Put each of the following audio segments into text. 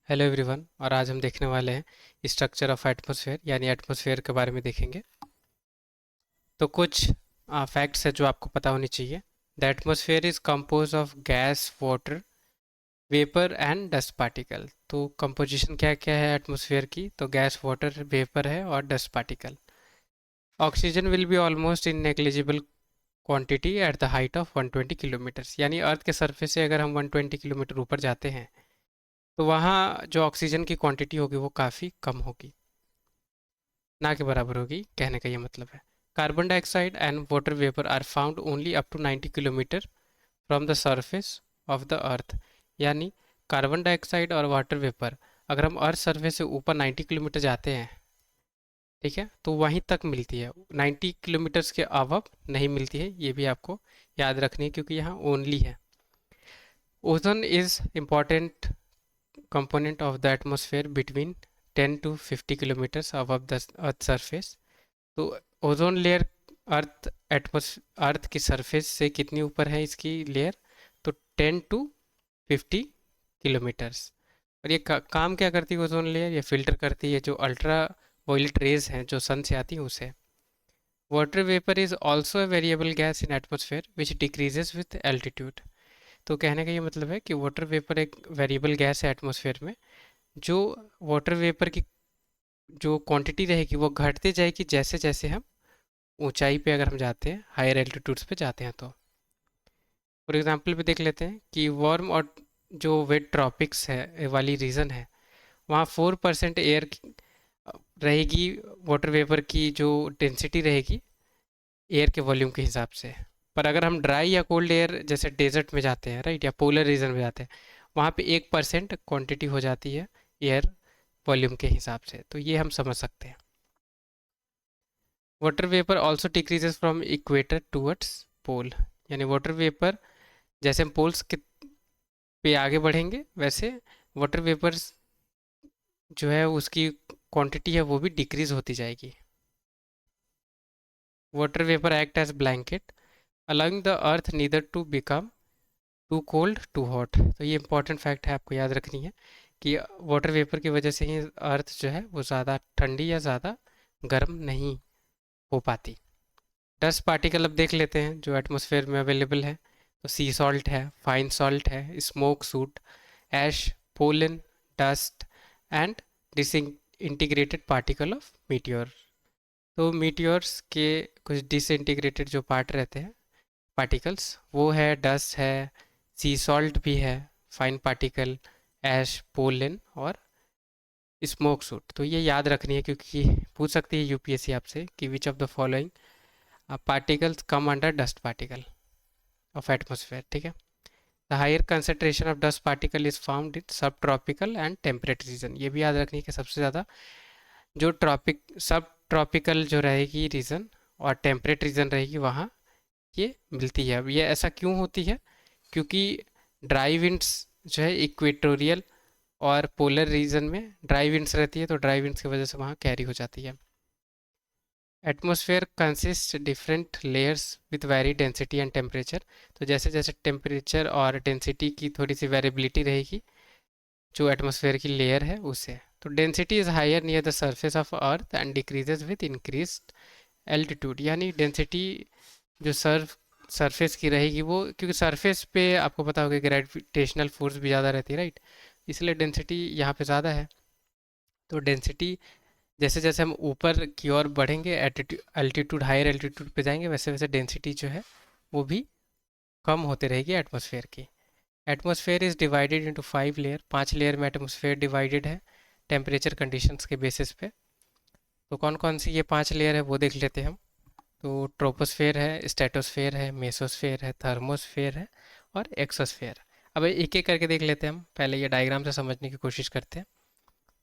Hello everyone. और आज हम देखने वाले हैं स्ट्रक्चर ऑफ एटमॉस्फेयर यानी एटमॉस्फेयर के बारे में देखेंगे। तो कुछ फैक्ट्स है जो आपको पता होनी चाहिए। The atmosphere is compose of gas, water, vapour and dust particle. तो कंपोजिशन क्या क्या है एटमॉस्फेयर की? तो गैस, वाटर, वेपर है और dust particle. Oxygen will be almost in negligible quantity at the height of 120 kilometres, यानी अर्थ के सरफेस से अगर हम 120 किलोमीटर ऊपर जाते हैं तो वहाँ जो ऑक्सीजन की क्वांटिटी होगी वो काफ़ी कम होगी, ना के बराबर होगी, कहने का ये मतलब है। Carbon dioxide and water vapour are found only up to 90 kilometre from the surface of the earth, यानी कार्बन डाइऑक्साइड और वाटर वेपर अगर हम अर्थ सरफेस से ऊपर 90 किलोमीटर जाते हैं, ठीक है, तो वहीं तक मिलती है। 90 किलोमीटर्स के अबव नहीं मिलती है, ये भी आपको याद रखनी है क्योंकि यहाँ ओनली है। Ozone is important component of the atmosphere between 10 to 50 kilometers above the earth surface। तो ओजोन लेयर अर्थ की सरफेस से कितनी ऊपर है इसकी लेयर? तो 10 टू 50 किलोमीटर्स। और ये काम क्या करती है ओजोन लेयर? ये फिल्टर करती है जो अल्ट्रा वायलेट रेज हैं जो सन से आती हैं उसे। Water vapour is also a variable gas in atmosphere which decreases with altitude। तो कहने का ये मतलब है कि वाटर वेपर एक वेरिएबल गैस है एटमॉस्फेयर में, जो वाटर वेपर की जो क्वांटिटी रहेगी वो घटती जाएगी जैसे जैसे हम ऊंचाई पे अगर हम जाते हैं, हायर एल्टीट्यूड्स पे जाते हैं। तो फॉर एग्जांपल भी देख लेते हैं कि वार्म और जो वेट ट्रॉपिक्स है वाली रीजन है, वहाँ 4% एयर रहेगी, वाटर वेपर की जो डेंसिटी रहेगी एयर के वॉल्यूम के हिसाब से। पर अगर हम ड्राई या कोल्ड एयर जैसे डेजर्ट में जाते हैं, राइट, या पोलर रीजन में जाते हैं, वहाँ पे 1% क्वांटिटी हो जाती है एयर वॉल्यूम के हिसाब से। तो ये हम समझ सकते हैं। Water vapour also decreases from equator towards pole, यानी वाटर वेपर जैसे हम पोल्स के पे आगे बढ़ेंगे वैसे वाटर वेपर्स जो है उसकी क्वांटिटी है वो भी डिक्रीज होती जाएगी। Water vapour act as blanket allowing the earth neither to become too cold too hot। तो ये इंपॉर्टेंट फैक्ट है, आपको याद रखनी है कि वाटर वेपर की वजह से ही अर्थ जो है वो ज़्यादा ठंडी या ज़्यादा गर्म नहीं हो पाती। डस्ट पार्टिकल अब देख लेते हैं जो एटमॉस्फेयर में अवेलेबल है। तो सी सॉल्ट है, फाइन सॉल्ट है, smoke soot, ash, pollen, dust and disintegrated particle of meteor. तो मीटियोर्स के कुछ डिसइंटीग्रेटेड जो पार्ट रहते हैं, पार्टिकल्स, वो है डस्ट है, सी सॉल्ट भी है, फाइन पार्टिकल, ऐश, पोलन और स्मोक सूट। तो ये याद रखनी है क्योंकि पूछ सकती है यूपीएससी आपसे कि which of the following particles come under dust particle of atmosphere, ठीक है। The higher concentration of dust particle is found in subtropical and temperate region. ये भी याद रखनी है कि सबसे ज़्यादा जो सब ट्रॉपिकल जो रहेगी रीजन और टेम्परेट रीजन रहेगी वहाँ ये मिलती है। अब ये ऐसा क्यों होती है? क्योंकि ड्राई विंड्स जो है इक्वेटोरियल और पोलर रीजन में ड्राई विंड्स रहती है, तो ड्राई विंड्स की वजह से वहाँ कैरी हो जाती है। Atmosphere consist different layers with very density and temperature. तो जैसे जैसे टेम्परेचर और डेंसिटी की थोड़ी सी वेरिएबिलिटी रहेगी जो एटमॉस्फेयर की लेयर है उससे। तो density is higher near the surface of earth and decreases with increased altitude, यानी डेंसिटी जो सरफेस की रहेगी वो, क्योंकि सरफेस पे आपको पता होगा ग्रेविटेशनल फोर्स भी ज़्यादा रहती है, राइट, इसलिए डेंसिटी यहाँ पे ज़्यादा है। तो डेंसिटी जैसे जैसे हम ऊपर की ओर बढ़ेंगे, एल्टीट्यूड हायर एल्टीट्यूड पे जाएंगे, वैसे वैसे डेंसिटी जो है वो भी कम होते रहेगी एटमॉस्फेयर की। Atmosphere is divided into 5 layer, 5 layer में एटमॉस्फेयर डिवाइडेड है टेम्परेचर कंडीशंस के बेसिस पे। तो कौन कौन सी ये 5 लेयर है वो देख लेते हैं हम। तो ट्रोपोस्फेयर है, स्ट्रेटोस्फेयर है, मेसोस्फेयर है, थर्मोस्फेयर है और एक्सोस्फेयर। अब एक एक करके देख लेते हैं हम, पहले ये डायग्राम से समझने की कोशिश करते हैं।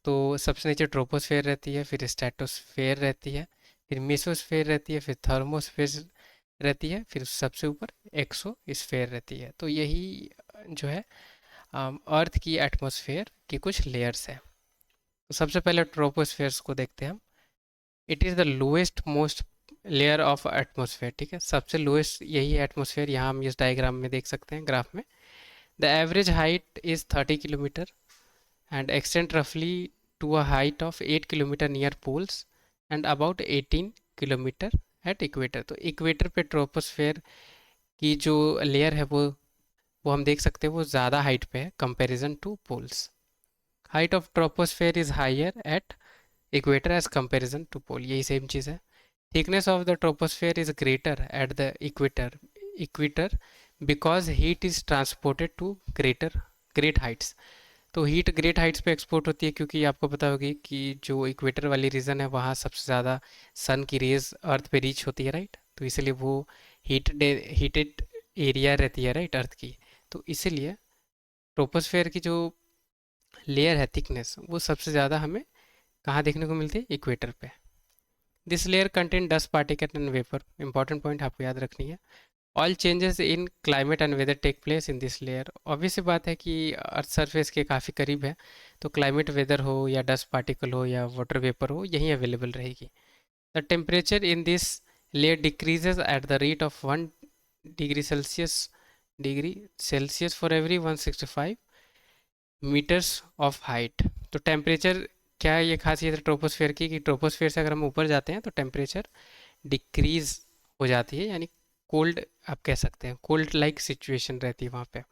तो सबसे नीचे ट्रोपोस्फेयर रहती है, फिर स्ट्रेटोस्फेयर रहती है, फिर मेसोस्फेयर रहती है, फिर थर्मोस्फेयर रहती है, फिर सबसे ऊपर एक्सोस्फेयर रहती है। तो यही जो है अर्थ की एटमॉस्फेयर की कुछ लेयर्स है। तो सबसे पहले ट्रोपोस्फेयर्स को देखते हैं हम। It is the lowest most layer of atmosphere, ठीक है, सबसे लोएस्ट यही है एटमॉस्फेयर। यहाँ हम इस डायग्राम में देख सकते हैं, ग्राफ में। The average height is 30 kilometre and extend roughly to a height of 8 kilometer near poles and about 18 kilometre at equator. तो इक्वेटर पे ट्रोपोस्फेयर की जो लेयर है वो हम देख सकते हैं वो ज़्यादा हाइट पे है comparison to poles. Height of troposphere is higher at equator as comparison to pole, यही सेम चीज़ है। Thickness of the troposphere is greater at the equator because heat is transported to great heights. तो heat great heights पे export होती है क्योंकि आपको पता होगी कि जो इक्वेटर वाली रीजन है वहाँ सबसे ज़्यादा सन की रेज अर्थ पे रीच होती है, राइट। तो इसीलिए वो हीटेड एरिया रहती है, राइट, अर्थ की। तो इसीलिए ट्रोपोस्फेयर की जो लेयर है थिकनेस वो सबसे ज़्यादा हमें कहाँ देखने को मिलती है, इक्वेटर पे। This layer contain dust particle and vapour, important point आपको याद रखनी है। All changes in climate and weather take place in this layer. Obvious सी बात है कि अर्थ सरफेस के काफ़ी करीब है, तो क्लाइमेट वेदर हो या डस्ट पार्टिकल हो या वाटर वेपर हो, यहीं अवेलेबल रहेगी। The temperature in this layer decreases at the rate of 1 degree Celsius for every 165 metres of height. तो टेम्परेचर, क्या ये खासियत है ट्रोपोस्फेयर की कि ट्रोपोस्फेयर से अगर हम ऊपर जाते हैं तो टेम्परेचर डिक्रीज हो जाती है, यानी कोल्ड आप कह सकते हैं, कोल्ड लाइक सिचुएशन रहती है वहाँ पे।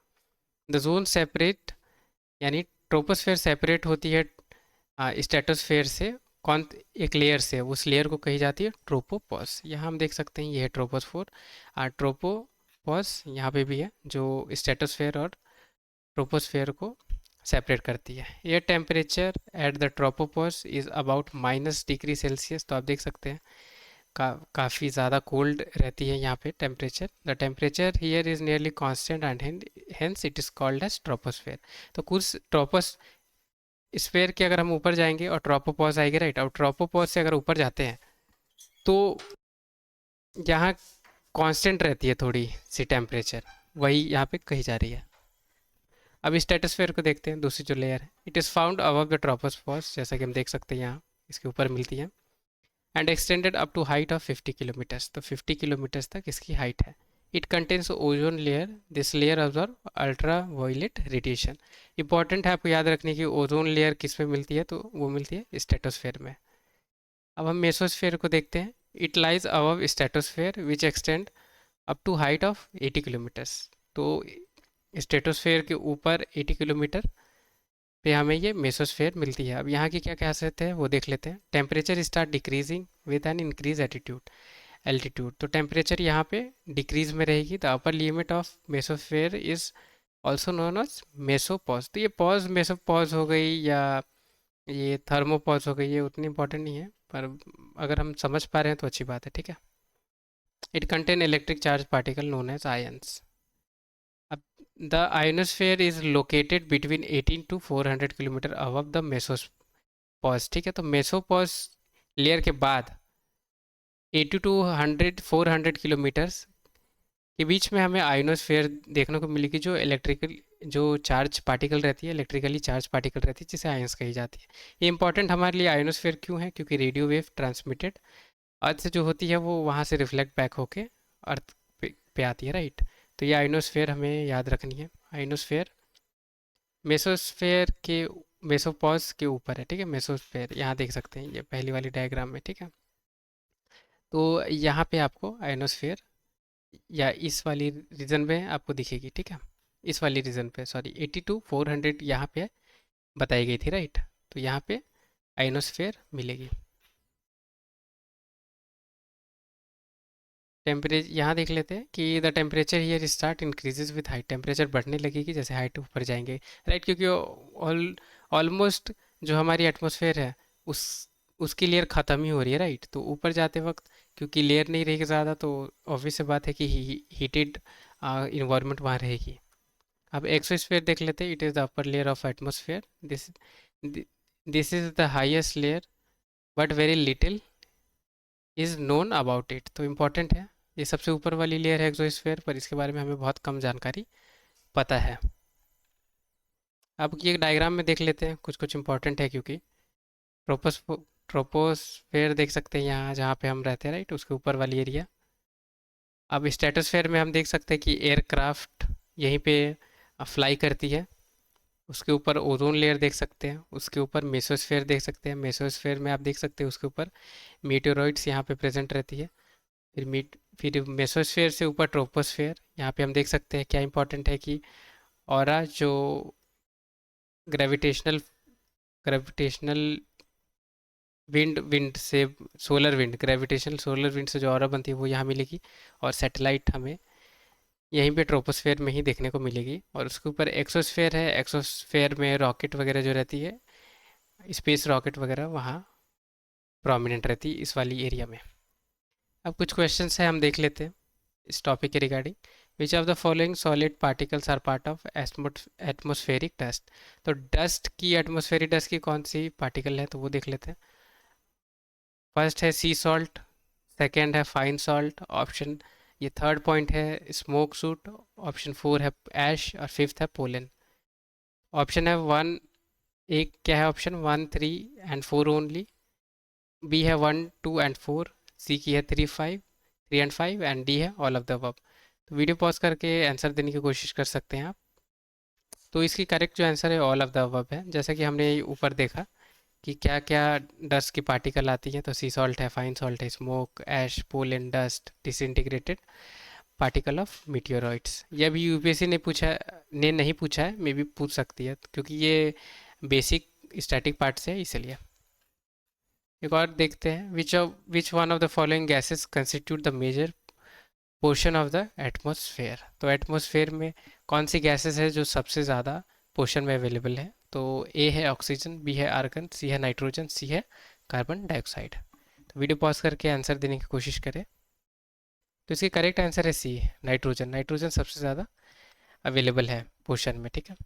द जोन सेपरेट, यानी ट्रोपोस्फेयर सेपरेट होती है स्ट्रेटोस्फेयर से कौन, एक लेयर से, उस लेयर को कही जाती है ट्रोपोपॉज। यहाँ हम देख सकते हैं ये है ट्रोपोस्फोर, ट्रोपोपॉज यहाँ पे भी है जो स्ट्रेटोस्फेयर और ट्रोपोस्फेयर को सेपरेट करती है। Air temperature at the tropopause is about -degree Celsius. तो आप देख सकते हैं काफ़ी ज़्यादा कोल्ड रहती है यहाँ पे temperature. The temperature here is nearly constant and hence it is called as troposphere. तो कुछ ट्रोपोस स्फेयर के अगर हम ऊपर जाएंगे और ट्रोपोपॉज आएगी, राइट, और ट्रोपोपॉज से अगर ऊपर जाते हैं तो यहाँ कांस्टेंट रहती है थोड़ी सी टेम्परेचर, वही यहाँ पे कही जा रही है। अब स्ट्रेटोस्फेयर को देखते हैं, दूसरी जो लेयर है। It is found above the troposphere, जैसा कि हम देख सकते हैं यहाँ इसके ऊपर मिलती है, and extended up to height of 50 kilometres. तो 50 किलोमीटर्स तक इसकी हाइट है। It contains ozone layer, this layer observe ultraviolet radiation. Important है आपको याद रखने की ओजोन लेयर किस में मिलती है, तो वो मिलती है स्ट्रेटोस्फेयर में। अब हम मेसोस्फेयर को देखते हैं। It lies above stratosphere which extend up to height of 80 kilometres. तो स्ट्रेटोस्फेयर के ऊपर 80 किलोमीटर पे हमें ये मेसोस्फेयर मिलती है। अब यहाँ की क्या खासियत है वो देख लेते हैं। Temperature start decreasing with an increase altitude. तो टेम्परेचर यहाँ पे डिक्रीज में रहेगी। The upper limit of mesosphere is also known as mesopause. तो ये पॉज मेसोपॉज हो गई या ये थर्मोपॉज हो गई, ये उतनी इंपॉर्टेंट नहीं है, पर अगर हम समझ पा रहे हैं तो अच्छी बात है, ठीक है। It contain electric charge particle known as ions. अब the ionosphere is located between 18 to 400 kilometre above the mesopause, ठीक है। तो मेसोपॉज लेयर के बाद 80 टू 400 किलोमीटर्स के बीच में हमें आयोनोस्फेयर देखने को मिलेगी, जो चार्ज पार्टिकल रहती है, इलेक्ट्रिकली चार्ज पार्टिकल रहती है, जिसे आयंस कही जाती है। ये इंपॉर्टेंट हमारे लिए आयोनोस्फेयर क्यों है, क्योंकि रेडियो वेव ट्रांसमिटेड अर्थ से जो होती है वो वहाँ से रिफ्लेक्ट बैक होके अर्थ पे आती है, राइट। तो ये आयोनोस्फेयर हमें याद रखनी है। आयोनोस्फेयर मेसोस्फेयर के मेसोपॉज के ऊपर है, ठीक है। मेसोस्फेयर यहाँ देख सकते हैं ये पहली वाली डायग्राम में, ठीक है। तो यहाँ पे आपको आयोनोस्फेयर या इस वाली रीजन में आपको दिखेगी, ठीक है। इस वाली रीजन पे, सॉरी, 80 टू 400 यहाँ पे बताई गई थी, राइट। तो यहाँ पे आयोनोस्फेयर मिलेगी। टेम्परेचर यहाँ देख लेते हैं कि the temperature here start increases with height. Temperature बढ़ने लगेगी जैसे हाइट ऊपर जाएंगे, राइट, क्योंकि ऑलमोस्ट जो हमारी एटमॉस्फेयर है उस उसकी लेयर ख़त्म ही हो रही है, राइट। तो ऊपर जाते वक्त क्योंकि लेयर नहीं रहेगी ज़्यादा, तो ऑब्वियस सी बात है कि हीटेड इन्वायरमेंट वहाँ रहेगी। अब एक्सोस्फेयर देख लेते हैं। It is the upper layer of atmosphere. This is the highest layer but very little is known about it. तो इम्पॉर्टेंट है, ये सबसे ऊपर वाली लेयर है एक्सोस्फेयर, पर इसके बारे में हमें बहुत कम जानकारी पता है। अब ये डायग्राम में देख लेते हैं, कुछ कुछ इंपॉर्टेंट है क्योंकि ट्रोपोस्फेयर देख सकते हैं यहाँ जहाँ पे हम रहते हैं, राइट, उसके ऊपर वाली एरिया। अब स्ट्रेटोस्फेयर में हम देख सकते हैं कि एयरक्राफ्ट यहीं पे फ्लाई करती है, उसके ऊपर ओजोन लेयर देख सकते हैं, उसके ऊपर मेसोस्फेयर देख सकते हैं, मेसोस्फेयर में आप देख सकते हैं उसके ऊपर मीटेoroइड्स यहाँ पे प्रेजेंट रहती है। फिर मेसोस्फेयर से ऊपर ट्रोपोस्फेयर, यहाँ पे हम देख सकते हैं क्या इंपॉर्टेंट है कि ऑरा जो ग्रेविटेशनल ग्रेविटेशनल विंड विंड से solar wind gravitational solar wind से जो ऑरा बनती है वो यहाँ मिलेगी, और सैटेलाइट हमें यहीं पे ट्रोपोस्फेयर में ही देखने को मिलेगी। और उसके ऊपर एक्सोस्फेयर है, एक्सोस्फेयर में रॉकेट वगैरह जो रहती है, स्पेस रॉकेट वगैरह वहाँ प्रोमिनेंट रहती है इस वाली एरिया में। अब कुछ क्वेश्चंस है हम देख लेते हैं इस टॉपिक के regarding. Which of the following solid particles are part of atmospheric dust. तो डस्ट की, एटमॉस्फेरिक डस्ट की कौन सी पार्टिकल है तो वो देख लेते हैं। फर्स्ट है सी सॉल्ट, सेकेंड है फाइन सॉल्ट, ऑप्शन ये थर्ड पॉइंट है स्मोक सूट, ऑप्शन फोर है ऐश, और फिफ्थ है पोलन। ऑप्शन है वन, एक क्या है option, one three and four only, B है one two and four, C की है three and five, and D है ऑल ऑफ द अबव। तो वीडियो पॉज करके आंसर देने की कोशिश कर सकते हैं आप। तो इसकी करेक्ट जो आंसर है ऑल ऑफ द अबव है। जैसा कि हमने ऊपर देखा कि क्या क्या डस्ट की पार्टिकल आती हैं, तो सी सॉल्ट है, फाइन सॉल्ट है, smoke, ash, pollen, dust, disintegrated particle of meteoroids. ये अभी यूपीएससी ने नहीं पूछा है, मे बी पूछ सकती है क्योंकि ये बेसिक स्टैटिक पार्ट से है इसलिए। एक और देखते हैं, which one of the following gases constitute the major portion of the atmosphere. तो एटमॉस्फेयर में कौन सी गैसेस है जो सबसे ज़्यादा पोर्शन में अवेलेबल है। तो ए है ऑक्सीजन, बी है आर्गन, सी है नाइट्रोजन, सी है कार्बन डाइऑक्साइड। तो वीडियो पॉज करके आंसर देने की कोशिश करें। तो इसकी करेक्ट आंसर है सी, नाइट्रोजन। नाइट्रोजन सबसे ज़्यादा अवेलेबल है पोर्शन में, ठीक है।